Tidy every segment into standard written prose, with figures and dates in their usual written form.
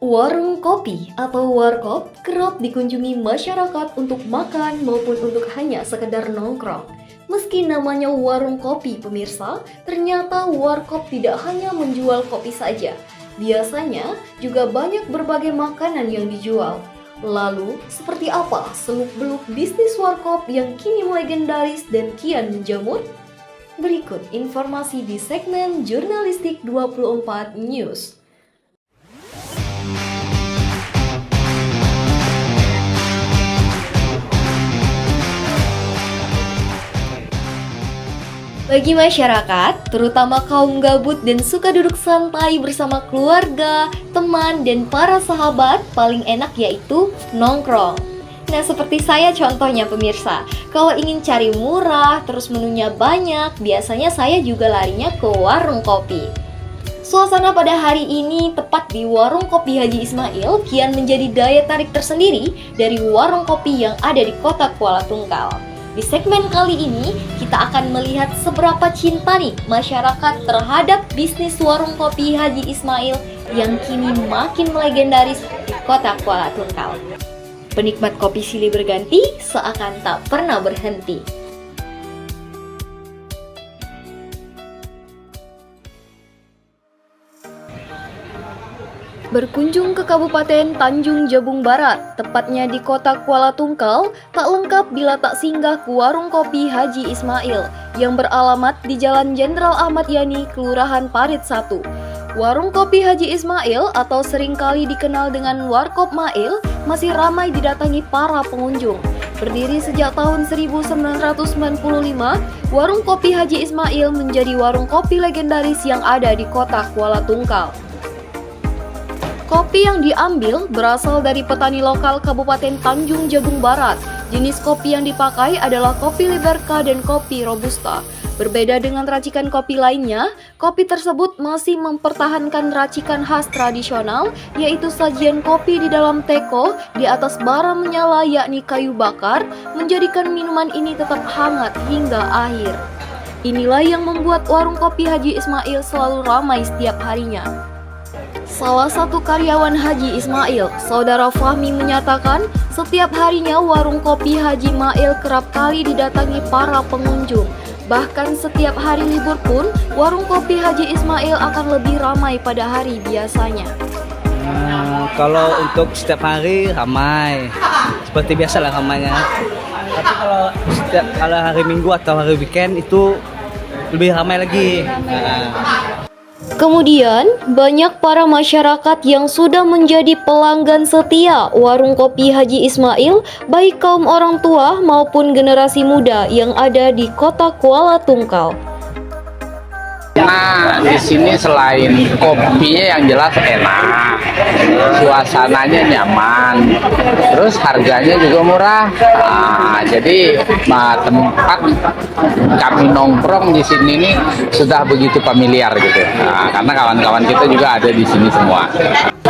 Warung kopi atau warkop kerap dikunjungi masyarakat untuk makan maupun untuk hanya sekedar nongkrong. Meski namanya warung kopi pemirsa, ternyata warkop tidak hanya menjual kopi saja. Biasanya juga banyak berbagai makanan yang dijual. Lalu, seperti apa seluk-beluk bisnis warkop yang kini legendaris dan kian menjamur? Berikut informasi di segmen Jurnalistik 24 News. Bagi masyarakat, terutama kaum gabut dan suka duduk santai bersama keluarga, teman, dan para sahabat, paling enak yaitu nongkrong. Nah, seperti saya contohnya pemirsa, kalau ingin cari murah, terus menunya banyak, biasanya saya juga larinya ke warung kopi. Suasana pada hari ini tepat di warung kopi Haji Ismail kian menjadi daya tarik tersendiri dari warung kopi yang ada di kota Kuala Tungkal. Di segmen kali ini, kita akan melihat seberapa cinta nih masyarakat terhadap bisnis warung kopi Haji Ismail yang kini makin legendaris di kota Kuala Tungkal. Penikmat kopi silih berganti seakan tak pernah berhenti. Berkunjung ke Kabupaten Tanjung Jabung Barat, tepatnya di kota Kuala Tungkal, tak lengkap bila tak singgah ke warung kopi Haji Ismail yang beralamat di Jalan Jenderal Ahmad Yani, Kelurahan Parit 1. Warung kopi Haji Ismail atau seringkali dikenal dengan Warkop Mail masih ramai didatangi para pengunjung. Berdiri sejak tahun 1995, warung kopi Haji Ismail menjadi warung kopi legendaris yang ada di kota Kuala Tungkal. Kopi yang diambil berasal dari petani lokal Kabupaten Tanjung Jabung Barat. Jenis kopi yang dipakai adalah kopi Liberka dan kopi Robusta. Berbeda dengan racikan kopi lainnya, kopi tersebut masih mempertahankan racikan khas tradisional, yaitu sajian kopi di dalam teko di atas bara menyala yakni kayu bakar, menjadikan minuman ini tetap hangat hingga akhir. Inilah yang membuat warung kopi Haji Ismail selalu ramai setiap harinya. Salah satu karyawan Haji Ismail, Saudara Fahmi menyatakan, setiap harinya warung kopi Haji Ismail kerap kali didatangi para pengunjung. Bahkan setiap hari libur pun, warung kopi Haji Ismail akan lebih ramai pada hari biasanya. Kalau untuk setiap hari ramai, seperti biasa lah ramainya. Tapi kalau hari Minggu atau hari weekend itu lebih ramai lagi. Kemudian, banyak para masyarakat yang sudah menjadi pelanggan setia warung kopi Haji Ismail, baik kaum orang tua maupun generasi muda yang ada di kota Kuala Tungkal. Nah, di sini selain kopinya yang jelas enak, suasananya nyaman, terus harganya juga murah. Jadi tempat kami nongkrong di sini ini sudah begitu familiar gitu. Karena kawan-kawan kita juga ada di sini semua.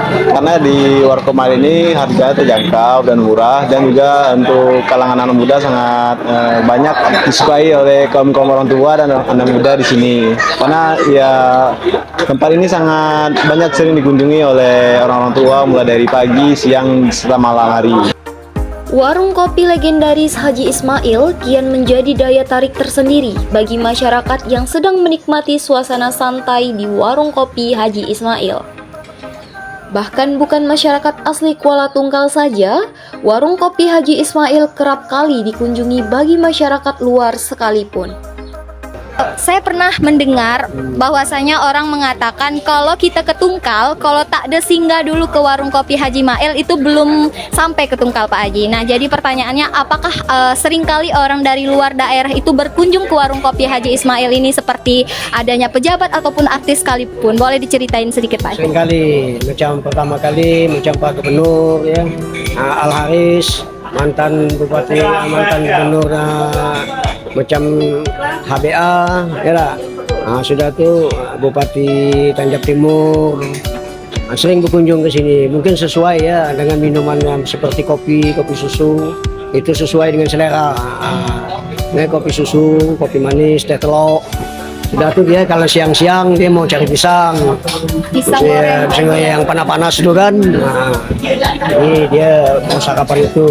Karena di warkop ini harga terjangkau dan murah, dan juga untuk kalangan anak muda sangat banyak disukai oleh kaum orang tua dan anak muda di sini. Karena ya tempat ini sangat banyak sering dikunjungi oleh orang-orang tua mulai dari pagi, siang, serta malam hari. Warung kopi legendaris Haji Ismail kian menjadi daya tarik tersendiri bagi masyarakat yang sedang menikmati suasana santai di warung kopi Haji Ismail. Bahkan bukan masyarakat asli Kuala Tungkal saja, warung kopi Haji Ismail kerap kali dikunjungi bagi masyarakat luar sekalipun. Saya pernah mendengar bahwasanya orang mengatakan kalau kita ke Tungkal, kalau tak ada singgah dulu ke warung kopi Haji Ismail itu belum sampai ke Tungkal, Pak Haji. Nah, jadi pertanyaannya, apakah seringkali orang dari luar daerah itu berkunjung ke warung kopi Haji Ismail ini seperti adanya pejabat ataupun artis sekalipun? Boleh diceritain sedikit, Pak Haji? Seringkali, macam pertama kali macam Pak Gubernur ya, Al Haris, mantan Bupati, mantan Gubernur macam HBA ya lah. Sudah tuh Bupati Tanjab Timur sering berkunjung ke sini. Mungkin sesuai ya dengan minuman yang seperti kopi susu, itu sesuai dengan selera. Kopi susu, kopi manis, teh telok, Sudah tuh dia kalau siang-siang dia mau cari pisang. Pisang Dia, goreng. pisang yang panas-panas itu kan. Nah, ini dia mau sarapan itu.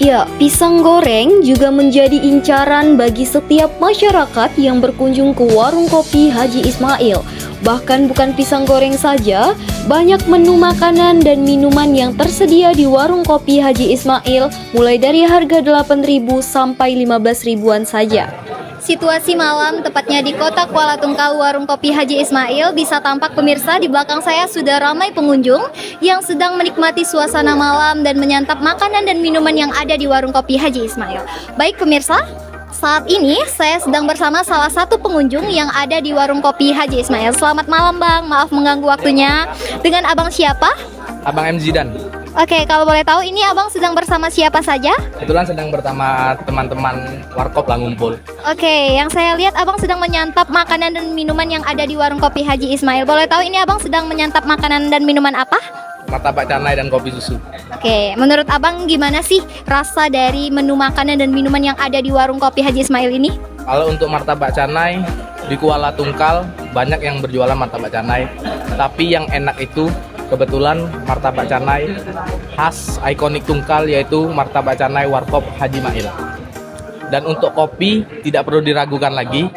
Ya, pisang goreng juga menjadi incaran bagi setiap masyarakat yang berkunjung ke warung kopi Haji Ismail. Bahkan bukan pisang goreng saja, banyak menu makanan dan minuman yang tersedia di warung kopi Haji Ismail mulai dari harga 8.000 sampai 15 ribuan saja. Situasi malam tepatnya di kota Kuala Tungkal warung kopi Haji Ismail bisa tampak pemirsa di belakang saya sudah ramai pengunjung yang sedang menikmati suasana malam dan menyantap makanan dan minuman yang ada di warung kopi Haji Ismail. Baik pemirsa, saat ini saya sedang bersama salah satu pengunjung yang ada di warung kopi Haji Ismail. Selamat malam Bang, maaf mengganggu waktunya. Dengan Abang siapa? Abang M. Zidan. Oke, kalau boleh tahu ini Abang sedang bersama siapa saja? Kebetulan sedang bersama teman-teman warkop lah ngumpul. Oke, yang saya lihat Abang sedang menyantap makanan dan minuman yang ada di warung kopi Haji Ismail. Boleh tahu ini Abang sedang menyantap makanan dan minuman apa? Martabak canai dan kopi susu. Oke, menurut Abang gimana sih rasa dari menu makanan dan minuman yang ada di warung kopi Haji Ismail ini? Kalau untuk martabak canai di Kuala Tungkal banyak yang berjualan martabak canai, tapi yang enak itu kebetulan martabak canai khas ikonik Tungkal yaitu martabak canai warkop Haji Mail. Dan untuk kopi tidak perlu diragukan lagi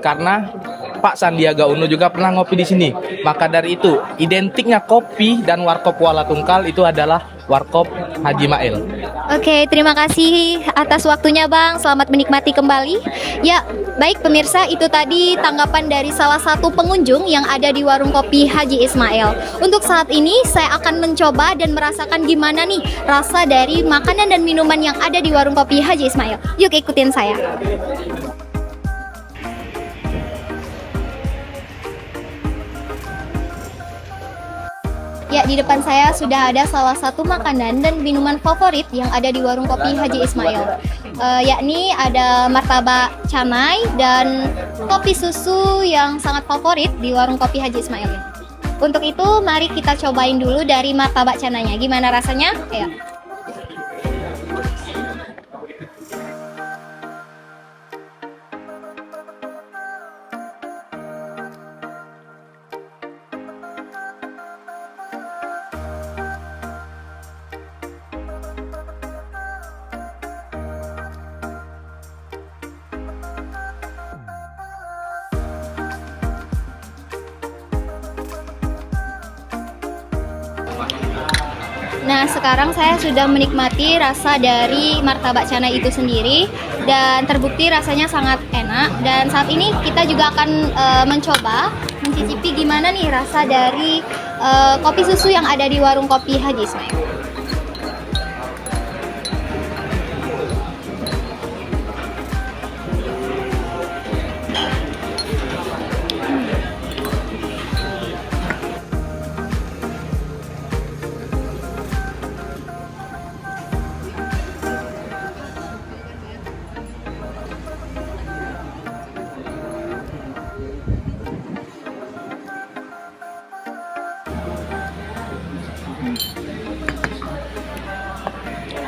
karena Pak Sandiaga Uno juga pernah ngopi di sini. Maka dari itu identiknya kopi dan warkop Kuala Tungkal itu adalah warkop Haji Mail. Oke, terima kasih atas waktunya Bang. Selamat menikmati kembali. Ya, baik pemirsa, itu tadi tanggapan dari salah satu pengunjung yang ada di warung kopi Haji Ismail. Untuk saat ini saya akan mencoba dan merasakan gimana nih rasa dari makanan dan minuman yang ada di warung kopi Haji Ismail. Yuk ikutin saya. Ya, di depan saya sudah ada salah satu makanan dan minuman favorit yang ada di warung kopi Haji Ismail. Yakni ada martabak canai dan kopi susu yang sangat favorit di warung kopi Haji Ismail ini. Untuk itu, mari kita cobain dulu dari martabak canainya. Gimana rasanya? Ayo. Nah, sekarang saya sudah menikmati rasa dari martabak canai itu sendiri dan terbukti rasanya sangat enak. Dan saat ini kita juga akan mencoba mencicipi gimana nih rasa dari kopi susu yang ada di warung kopi Haji Ismail.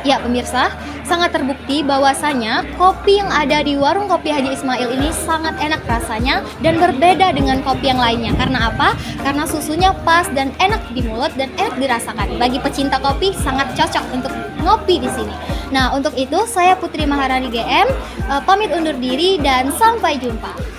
Ya pemirsa, sangat terbukti bahwasanya kopi yang ada di warung kopi Haji Ismail ini sangat enak rasanya dan berbeda dengan kopi yang lainnya. Karena apa? Karena susunya pas dan enak di mulut dan enak dirasakan. Bagi pecinta kopi sangat cocok untuk ngopi di sini. Nah, untuk itu saya Putri Maharani GM pamit undur diri dan sampai jumpa.